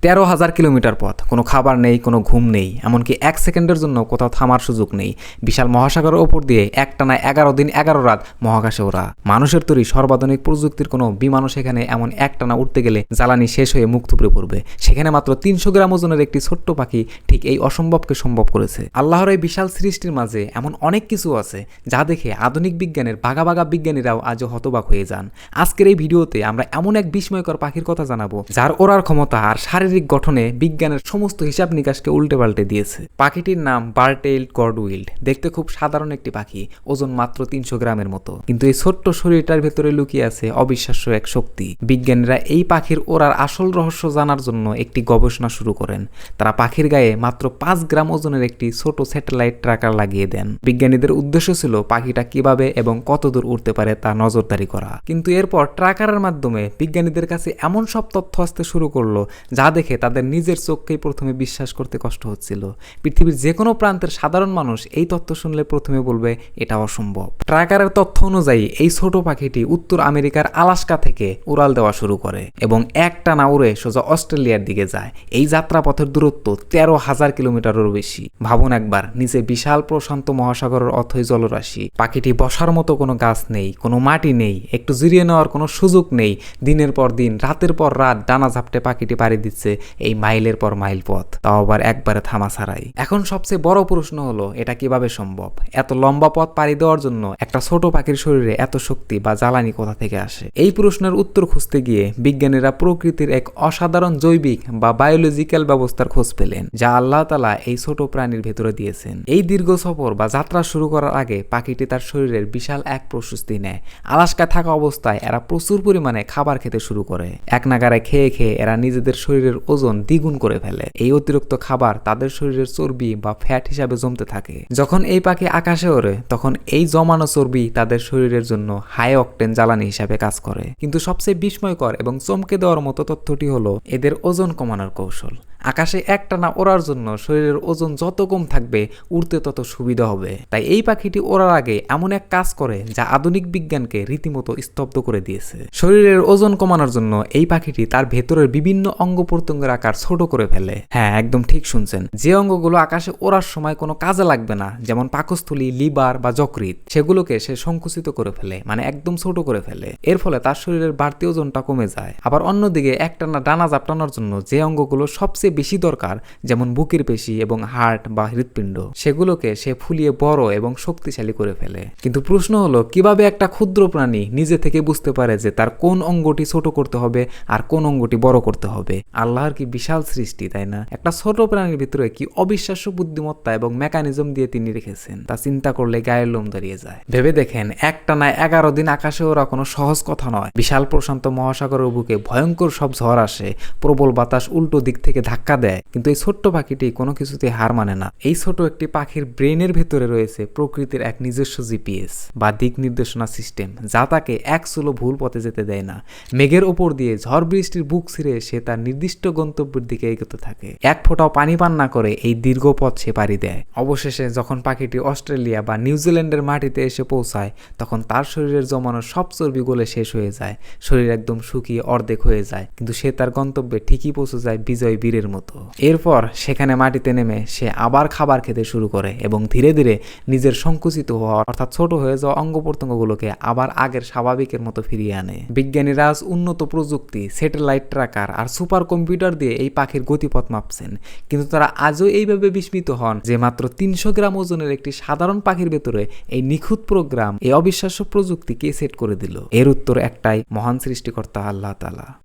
13,000 kilometre পথ, কোনো খাবার নেই, কোনো ঘুম নেই, এমনকি 1 সেকেন্ডের জন্য কোথাও থামার সুযোগ নেই। বিশাল মহাসাগরের ওপর দিয়ে একটানা 11 দিন 11 রাত মহাকাশে ওরা। মানুষের তৈরি সর্বাধুনিক প্রযুক্তির কোনো বিমানও সেখানে এমন একটানা উঠতে গেলে জ্বালানি শেষ হয়ে মুখ থুবড়ে পড়বে। সেখানে মাত্র 300 গ্রাম ওজনের একটি ছোট্ট পাখি ঠিক এই অসম্ভবকে সম্ভব করেছে। আল্লাহর এই বিশাল সৃষ্টির মাঝে এমন অনেক কিছু আছে যা দেখে আধুনিক বিজ্ঞানের বাঘা বাঘা বিজ্ঞানীরাও আজও হতবাক হয়ে যান। আজকের এই ভিডিওতে আমরা এমন এক বিস্ময়কর পাখির কথা জানাবো যার ওড়ার ক্ষমতা আর শারীরিক গঠনে বিজ্ঞানের সমস্ত হিসাব নিকাশকে উল্টে পাল্টে দিয়েছে। পাখিটির নাম বারটেইলড গডউইল্ড। দেখতে খুব সাধারণ একটি পাখি, ওজন মাত্র 300 গ্রামের মতো, কিন্তু এই ছোট্ট শরীরটার ভেতরে লুকিয়ে আছে অবিশ্বাস্য এক শক্তি। বিজ্ঞানীরা এই পাখির ওড়ার আসল রহস্য জানার জন্য একটি গবেষণা শুরু করেন। তারা পাখির গায়ে মাত্র 5 গ্রাম ওজনের একটি ছোট স্যাটেলাইট ট্র্যাকার লাগিয়ে দেন। বিজ্ঞানীদের উদ্দেশ্য ছিল পাখিটা কিভাবে এবং কতদূর উড়তে পারে তা নজরদারি করা। কিন্তু এরপর ট্র্যাকারের মাধ্যমে বিজ্ঞানীদের কাছে এমন সব তথ্য আসতে শুরু করলো যা দেখে তাদের নিজের চোখকেই প্রথমে বিশ্বাস করতে কষ্ট হচ্ছিল। পৃথিবীর যে কোনো প্রান্তের সাধারণ মানুষ এই তথ্য শুনলে প্রথমে বলবে এটা অসম্ভব। ট্র্যাকারের তথ্য অনুযায়ী এই ছোট পাখিটি উত্তর আমেরিকার আলাস্কা থেকে উড়াল দেওয়া শুরু করে এবং একটানা উড়ে সোজা অস্ট্রেলিয়ার দিকে যায়। এই যাত্রাপথের দূরত্ব 13,000 কিলোমিটারেরও বেশি। ভাবুন একবার, নিচে বিশাল প্রশান্ত মহাসাগরের অথই জলরাশি। পাখিটি বসার মতো কোনো গাছ নেই, কোনো মাটি নেই, একটু জিরিয়ে নেওয়ার কোনো সুযোগ নেই। দিনের পর দিন, রাতের পর রাত ডানা ঝাপটে পাখিটি পাড়ি দিচ্ছে এই মাইলের পর মাইল পথ, তাও আবার একবারে থামা ছাড়াই। এখন সবচেয়ে বড় প্রশ্ন হলো, এটা কিভাবে সম্ভব? এত লম্বা পথ পাড়ি দেওয়ার জন্য একটা ছোট পাখির শরীরে এত শক্তি বা জ্বালানি কোথা থেকে আসে? এই প্রশ্নের উত্তর খুঁজতে গিয়ে বিজ্ঞানীরা প্রকৃতির এক অসাধারণ জৈবিক বা বায়োলজিক্যাল ব্যবস্থার খোঁজ পেলেন, যা আল্লাহ তাআলা এই ছোট প্রাণীর ভেতরে দিয়েছেন। এই দীর্ঘ সফর বা যাত্রা শুরু করার আগে পাখিটি তার শরীরের বিশাল এক প্রশস্তি নেয়। আলাস্কায় থাকা অবস্থায় এরা প্রচুর পরিমাণে খাবার খেতে শুরু করে। এক নাগারে খেয়ে খেয়ে এরা নিজেদের শরীরের ওজন দ্বিগুণ করে ফেলে। এই অতিরিক্ত খাবার তাদের শরীরের চর্বি বা ফ্যাট হিসাবে জমতে থাকে। যখন এই পাখি আকাশে ওড়ে তখন এই জমানো চর্বি তাদের শরীরের জন্য হাই অকটেন জ্বালানি হিসাবে কাজ করে। কিন্তু সবচেয়ে বিস্ময়কর এবং চমকে দেওয়ার মতো তথ্যটি হলো এদের ওজন কমানোর কৌশল। আকাশে একটানা ওড়ার জন্য শরীরের ওজন যত কম থাকবে উড়তে তত সুবিধা হবে। তাই এই পাখিটি ওড়ার আগে এমন এক কাজ করে যা আধুনিক বিজ্ঞানকে রীতিমতো স্তব্ধ করে দিয়েছে। শরীরের ওজন কমানোর জন্য এই পাখিটি তার ভেতরের বিভিন্ন অঙ্গ প্রত্যঙ্গের আকার ছোট করে ফেলে। হ্যাঁ, একদম ঠিক শুনছেন। যে অঙ্গগুলো আকাশে ওড়ার সময় কোনো কাজে লাগবে না, যেমন পাকস্থলী, লিভার বা যকৃৎ, সেগুলোকে সে সংকুচিত করে ফেলে, মানে একদম ছোট করে ফেলে। এর ফলে তার শরীরের বাড়তি ওজনটা কমে যায়। আবার অন্যদিকে একটানা ডানা ঝাপটানোর জন্য যে অঙ্গগুলো সবচেয়ে বেশি দরকার, যেমন বুকের পেশি এবং হার্ট বা হৃৎপিণ্ড, সেগুলোকে সে ফুলিয়ে বড় এবং শক্তিশালী করে ফেলে। কিন্তু প্রশ্ন হলো, কিভাবে একটা ক্ষুদ্র প্রাণী নিজে থেকে বুঝতে পারে যে তার কোন অঙ্গটি ছোট করতে হবে আর কোন অঙ্গটি বড় করতে হবে? আল্লাহর কি বিশাল সৃষ্টি, তাই না? একটা ছোট প্রাণীর ভিতরে কি অবিশ্বাস্য বুদ্ধিমত্তা এবং মেকানিজম দিয়ে তিনি রেখেছেন, তা চিন্তা করলে গায়ের লোম দাঁড়িয়ে যায়। ভেবে দেখেন, একটানা 11 দিন আকাশে ওরা কোনো সহজ কথা নয়। বিশাল প্রশান্ত মহাসাগরের বুকে ভয়ঙ্কর সব ঝড় আসে, প্রবল বাতাস উল্টো দিক থেকে ধাক্কা দেয়, কিন্তু এই ছোট্ট পাখিটি কোনো কিছুতে হার মানে না। এই ছোট একটি পাখির ব্রেনের ভেতরে রয়েছে প্রকৃতির এক নিজস্ব জিপিএস বা দিক নির্দেশনা সিস্টেম, যা তাকে এক চুলো ভুল পথে যেতে দেয় না। মেঘের ওপর দিয়ে ঝড় বৃষ্টির বুক ছিঁড়ে সে তার নির্দিষ্ট গন্তব্যের দিকে এগোতে থাকে। এক ফোঁটাও পানি পান না করে এই দীর্ঘ পথ সে পাড়ি দেয়। অবশেষে যখন পাখিটি অস্ট্রেলিয়া বা নিউজিল্যান্ডের মাটিতে এসে পৌঁছায়, তখন তার শরীরের জমানো সব চর্বি গলে শেষ হয়ে যায়। শরীর একদম শুকিয়ে অর্ধেক হয়ে যায়, কিন্তু সে তার গন্তব্যে ঠিকই পৌঁছে যায় বিজয় বীরের মতো। এরপর সেখানে মাটিতে নেমে সে আবার খাবার খেতে শুরু করে এবং ধীরে ধীরে নিজের সংকুচিত হওয়া অর্থাৎ ছোট হয়ে যাওয়া অঙ্গ প্রত্যঙ্গগুলোকে আবার আগের স্বাভাবিকের মতো ফিরিয়ে আনে। বিজ্ঞানীরা আজ উন্নত প্রযুক্তি, স্যাটেলাইট ট্র্যাকার আর সুপার কম্পিউটার দিয়ে এই পাখির গতিপথ মাপছেন, কিন্তু তারা আজও এইভাবে বিস্মিত হন যে মাত্র 300 গ্রাম ওজনের একটি সাধারণ পাখির ভেতরে এই নিখুঁত প্রোগ্রাম, এই অবিশ্বাস্য প্রযুক্তি কে সেট করে দিল? এর উত্তর একটাই, মহান সৃষ্টিকর্তা আল্লাহ তাআলা।